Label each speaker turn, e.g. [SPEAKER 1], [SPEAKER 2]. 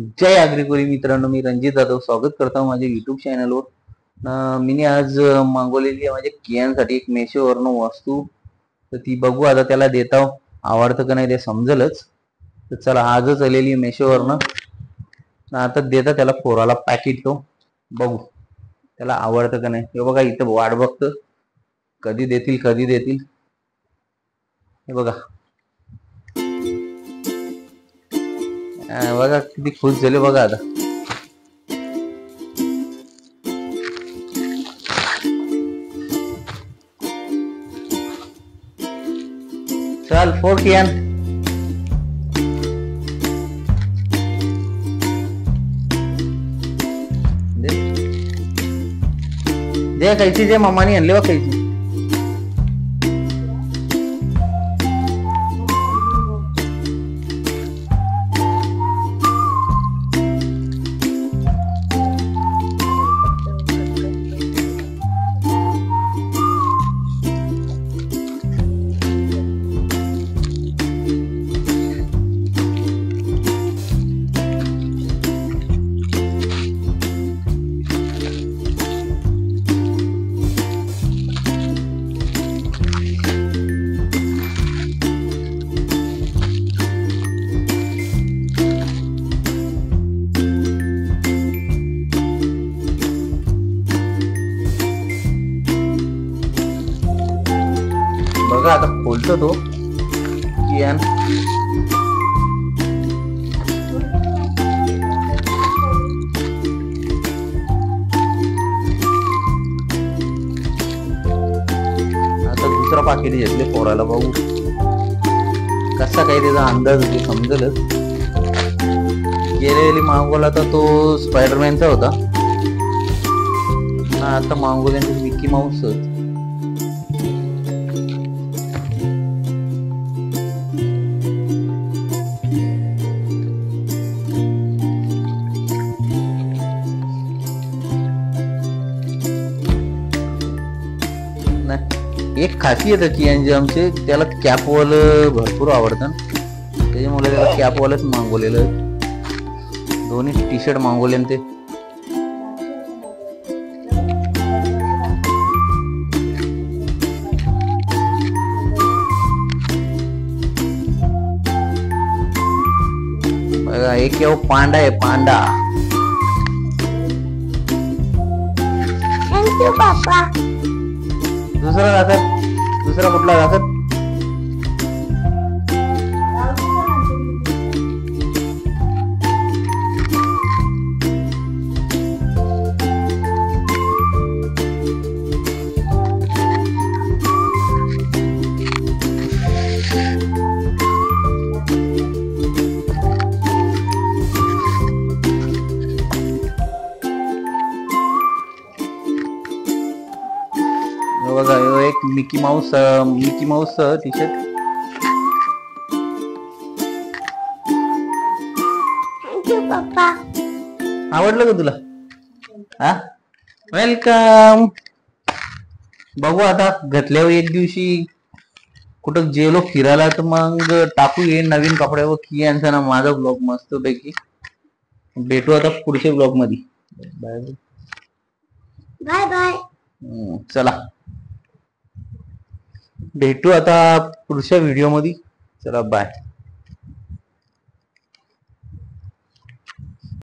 [SPEAKER 1] जय आग्रिकोळी मित्रांनो, मी रणजित जाधव स्वागत करतो माझ्या युट्यूब चॅनलवर। मी आज मागवलेली आहे माझ्या कियांसाठी एक मेशोवरनं वस्तू। तर ती बघू आता, त्याला देता आवडतं का नाही ते समजेलच। तर चला, आजच आलेली मेशोवरनं, आता देता त्याला पोराला पॅकेट, तो बघू त्याला आवडतं का नाही। हे बघा, इथं वाट बघतं कधी देतील कधी देतील। हे बघा बघा किती खुश झाले बघा आता। चल फोर कियान, जे कैची जे मम्मानी आणले बघ कैची। बघा आता खोलतो तो कियान। आता दुसरा पाकिट घेतले पोराला, बघू कसा काही त्याचा अंदाज होते समजेलच। गेलेली मागवला तर तो स्पायडरमॅनचा होता, आता मागवले मिकी माऊस। एक खासियत आहे कियांची आमचे, त्याला कॅपवाल भरपूर आवडतं, त्याच्यामुळे त्याला कॅपवालच मागवलेलं। दोन्ही टी शर्ट मागवले ते। बघा एक पांडा आहे, पांडा।
[SPEAKER 2] थँक्यू पापा।
[SPEAKER 1] दुसरा दाखत, दुसरा कुठला दाखत? बघा एक Mickey Mouse T shirt.
[SPEAKER 2] Thank you पापा।
[SPEAKER 1] आवडलं का तुला? हा, वेलकम। बघू आता घातल्यावर एक दिवशी कुठं गेलो फिरायला तर मग टाकू ये नवीन कपड्यावर कियांचा ना माझा ब्लॉग मस्त पैकी। भेटू आता पुढच्या ब्लॉग मध्ये। Bye
[SPEAKER 2] bye bye.
[SPEAKER 1] चला भेटू आता पुढच्या व्हिडिओ मध्ये। चला बाय।